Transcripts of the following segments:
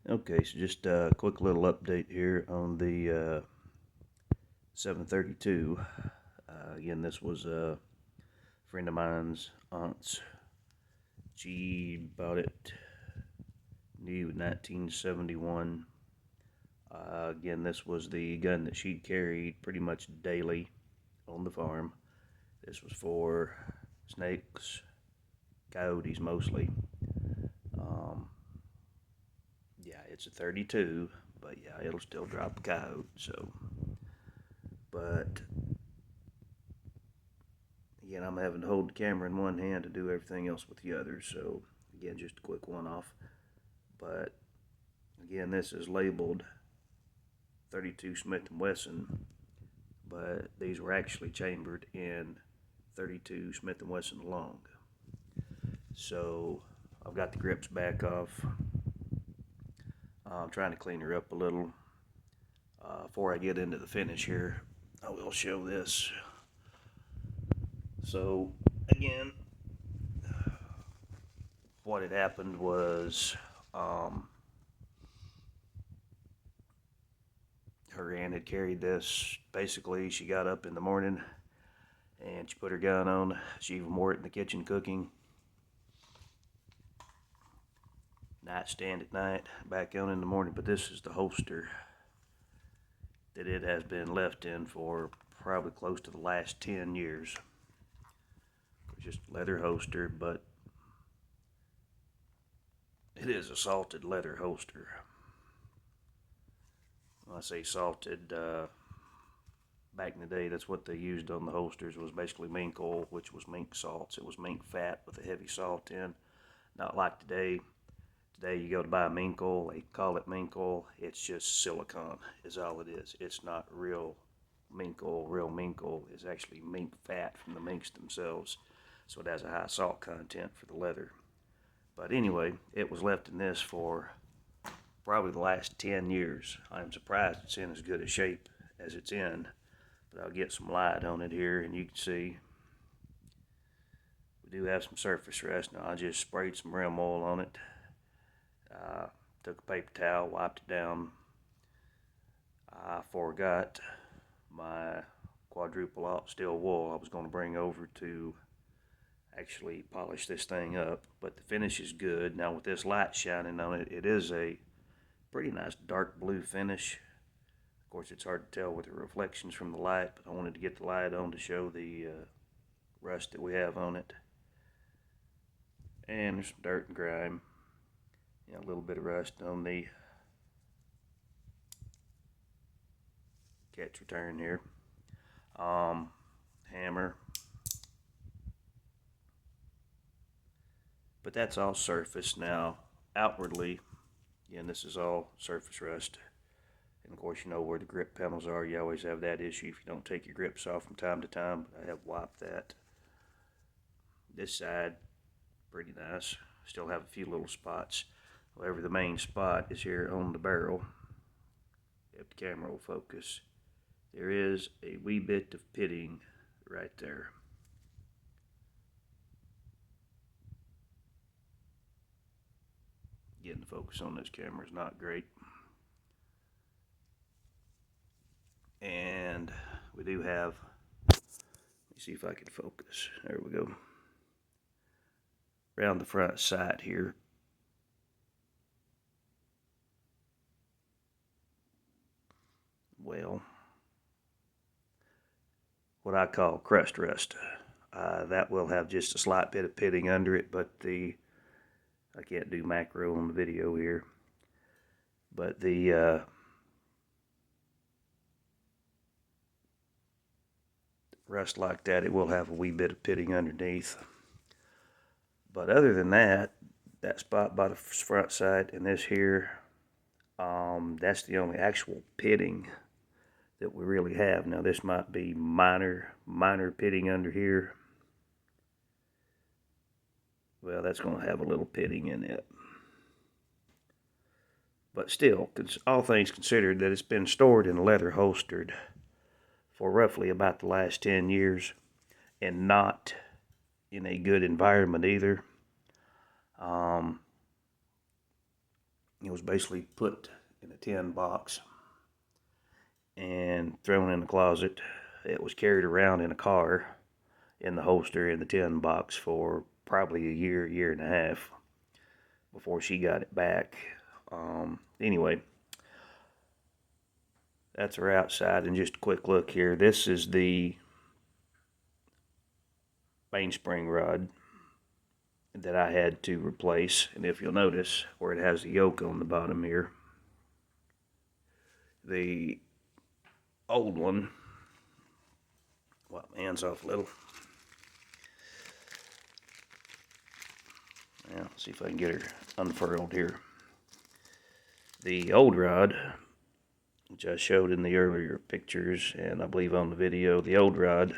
Okay, so just a quick little update here on the 732. Again, this was a friend of mine's aunt's. She bought it new 1971. Again, this was the gun that she carried pretty much daily on the farm. This was for snakes, coyotes mostly. Um, yeah, it's a 32, but yeah, it'll still drop a coyote. So, but again, I'm having to hold the camera in one hand to do everything else with the other. So again, just a quick one off. But again, this is labeled 32 Smith & Wesson, but these were actually chambered in 32 Smith & Wesson long. So I've got the grips back off. I'm trying to clean her up a little. Before I get into the finish here, I will show this. So again, what had happened was her aunt had carried this. Basically, she got up in the morning and she put her gun on. She even wore it in the kitchen cooking. Nightstand at night, back on in the morning. But this is the holster that it has been left in for probably close to the last 10 years. Just leather holster, but it is a salted leather holster. When I say salted, back in the day, that's what they used on the holsters, was basically mink oil, which was mink salts. It was mink fat with a heavy salt in. Not like today. Today you go to buy mink oil, they call it mink oil. It's just silicone is all it is. It's not real mink oil. Real mink oil is actually mink fat from the minks themselves. So it has a high salt content for the leather. But anyway, it was left in this for probably the last 10 years. I'm surprised it's in as good a shape as it's in. But I'll get some light on it here and you can see we do have some surface rust. Now I just sprayed some rim oil on it. Took a paper towel, wiped it down. I forgot my quadruple aught steel wool I was going to bring over to actually polish this thing up, but the finish is good. Now with this light shining on it, it is a pretty nice dark blue finish. Of course, it's hard to tell with the reflections from the light, but I wanted to get the light on to show the rust that we have on it. And there's some dirt and grime. A little bit of rust on the catch return here. Hammer. But that's all surface now. Outwardly, again, this is all surface rust. And of course, you know where the grip panels are. You always have that issue if you don't take your grips off from time to time. But I have wiped that. This side, pretty nice. Still have a few little spots. However, the main spot is here on the barrel. If the camera will focus, there is a wee bit of pitting right there. Getting the focus on this camera is not great. And we do have, let me see if I can focus. There we go. Around the front sight here. Well, what I call crust rust. That will have just a slight bit of pitting under it, but I can't do macro on the video here. But the rust like that, it will have a wee bit of pitting underneath. But other than that, that spot by the front sight and this here, that's the only actual pitting that we really have. Now this might be minor pitting under here. Well, that's going to have a little pitting in it. But still, all things considered, that it's been stored and leather holstered for roughly about the last 10 years and not in a good environment either. It was basically put in a tin box and thrown in the closet. It was carried around in a car in the holster in the tin box for probably a year and a half before she got it back. Anyway, that's her outside, and just a quick look here. This is the mainspring rod that I had to replace, and if you'll notice where it has the yoke on the bottom here, the old one, wipe my hands off a little. Now, see if I can get her unfurled here. The old rod, which I showed in the earlier pictures, and I believe on the video, the old rod,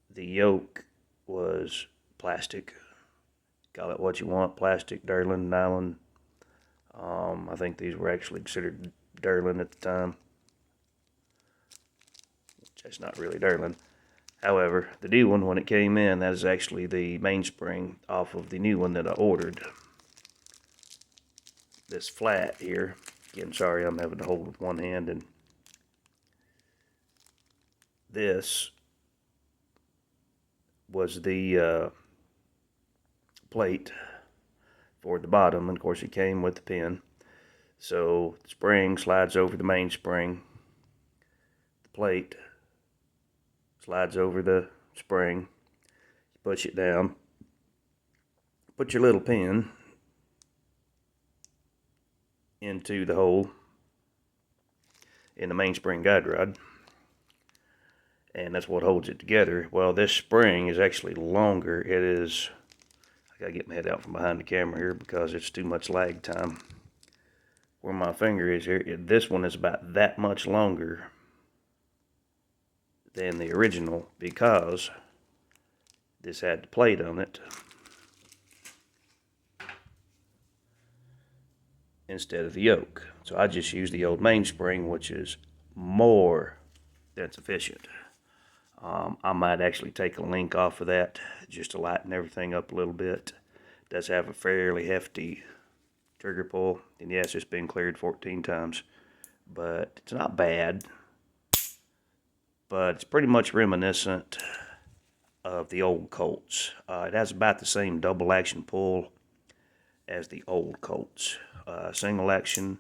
the yoke was plastic. Call it what you want, plastic, Durlin, nylon. I think these were actually considered Durlin at the time. That's not really Durlin. However, the new one, when it came in, that is actually the mainspring off of the new one that I ordered. This flat here, again, sorry, I'm having to hold with one hand, and this was the plate for the bottom, and of course it came with the pin. So the spring slides over the mainspring, the plate slides over the spring, you push it down, put your little pin into the hole in the mainspring guide rod, and that's what holds it together. Well, this spring is actually longer. It is, I gotta get my head out from behind the camera here because it's too much lag time. Where my finger is here, this one is about that much longer than the original because this had the plate on it instead of the yoke. So I just used the old mainspring, which is more than sufficient. I might actually take a link off of that just to lighten everything up a little bit. It does have a fairly hefty trigger pull, and yes, it's been cleared 14 times, but it's not bad. But it's pretty much reminiscent of the old Colts. It has about the same double action pull as the old Colts. Single action,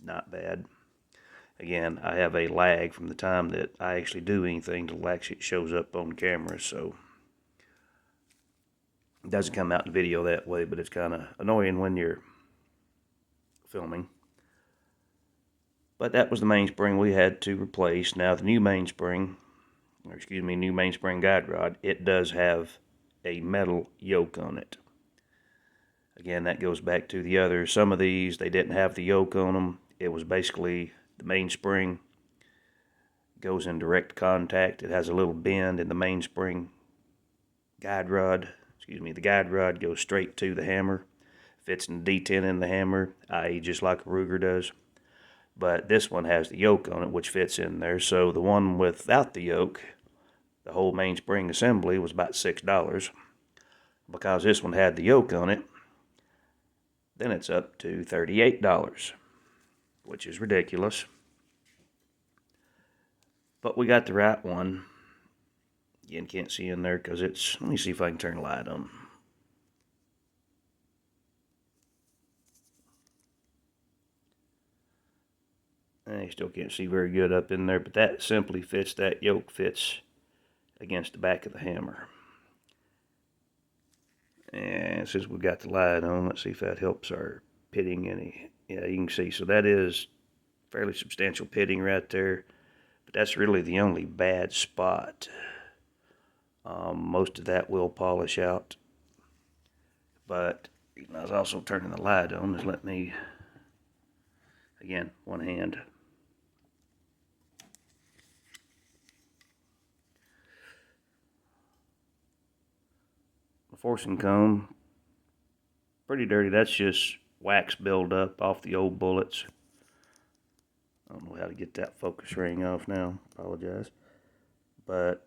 not bad. Again, I have a lag from the time that I actually do anything till actually it shows up on camera, so it doesn't come out in the video that way, but it's kind of annoying when you're filming. But that was the mainspring we had to replace. Now the new mainspring, new mainspring guide rod, it does have a metal yoke on it. Again, that goes back to the others. Some of these, they didn't have the yoke on them. It was basically the mainspring goes in direct contact. It has a little bend in the mainspring guide rod. The guide rod goes straight to the hammer. Fits in the D10 in the hammer, i.e. just like a Ruger does. But this one has the yoke on it, which fits in there. So the one without the yoke, the whole mainspring assembly, was about $6. Because this one had the yoke on it, then it's up to $38, which is ridiculous. But we got the right one. Again, can't see in there because it's, let me see if I can turn the light on. I still can't see very good up in there, but that simply fits, that yoke fits against the back of the hammer. And since we got the light on, let's see if that helps our pitting any. Yeah, you can see. So that is fairly substantial pitting right there. But that's really the only bad spot. Most of that will polish out. But I was also turning the light on. Just let me, again, one hand. The forcing comb, pretty dirty. That's just wax buildup off the old bullets. I don't know how to get that focus ring off now. Apologize. But,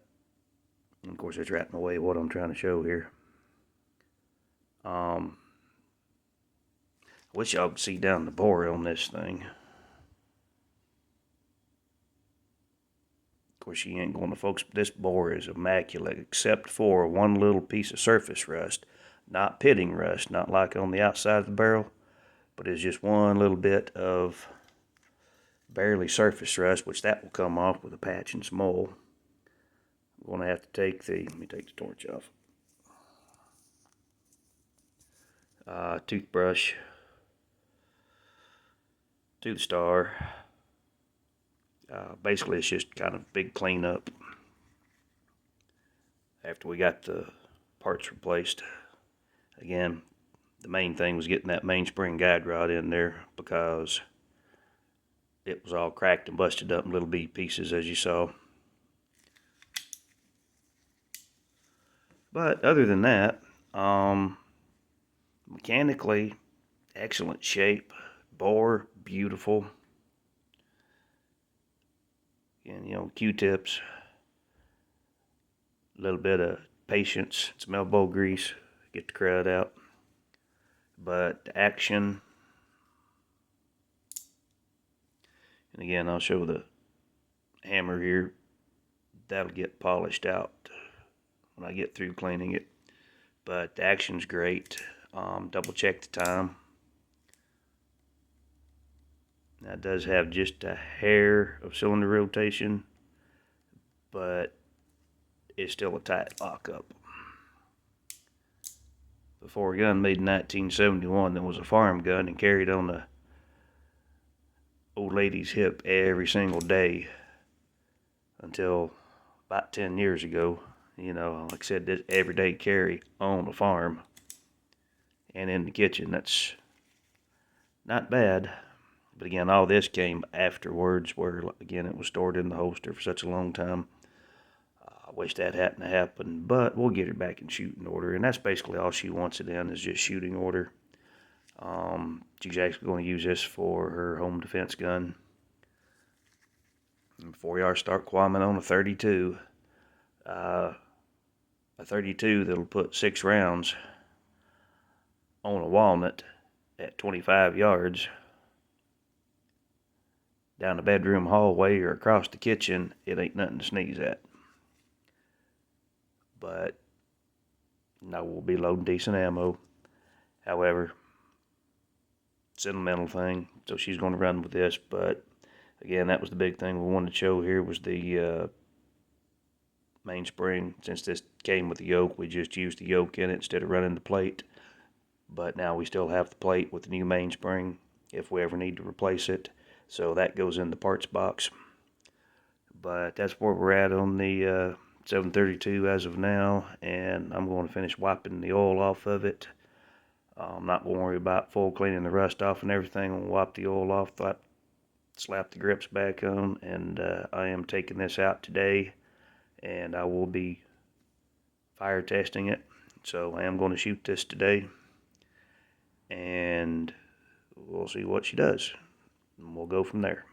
of course, it's right in the way of what I'm trying to show here. I wish y'all could see down the bore on this thing. Of course, you ain't going to focus. This bore is immaculate, except for one little piece of surface rust. Not pitting rust, not like on the outside of the barrel, but it's just one little bit of barely surface rust, which that will come off with a patch and some oil. I'm going to have to take let me take the torch off. Toothbrush to the star. Basically, it's just kind of big cleanup after we got the parts replaced. Again, the main thing was getting that mainspring guide rod in there because it was all cracked and busted up in little bitty pieces, as you saw. But other than that, mechanically, excellent shape. Bore, beautiful. And, you know, Q-tips. A little bit of patience. Some elbow grease. Get the crud out. But the action. And again, I'll show the hammer here. That'll get polished out when I get through cleaning it. But the action's great. Double check the time. Now it does have just a hair of cylinder rotation, but it's still a tight lockup. Before a gun made in 1971 that was a farm gun and carried on the old lady's hip every single day until about 10 years ago. You know, like I said, this everyday carry on the farm and in the kitchen. That's not bad. But again, all this came afterwards where, again, it was stored in the holster for such a long time. I wish that hadn't happened, but we'll get her back in shooting order. And that's basically all she wants it in, is just shooting order. She's actually going to use this for her home defense gun. And before y'all start qualming on a 32, a 32 that'll put 6 rounds on a walnut at 25 yards down the bedroom hallway or across the kitchen, it ain't nothing to sneeze at. But no, we'll be loading decent ammo. However, sentimental thing, so she's going to run with this. But again, that was the big thing we wanted to show here, was the mainspring. Since this came with the yoke, we just used the yoke in it instead of running the plate. But now we still have the plate with the new mainspring if we ever need to replace it. So that goes in the parts box. But that's where we're at on the 732 as of now. And I'm going to finish wiping the oil off of it. I'm not going to worry about full cleaning the rust off and everything. I'm going to wipe the oil off, slap the grips back on. And I am taking this out today. And I will be fire testing it. So I am going to shoot this today. And we'll see what she does. And we'll go from there.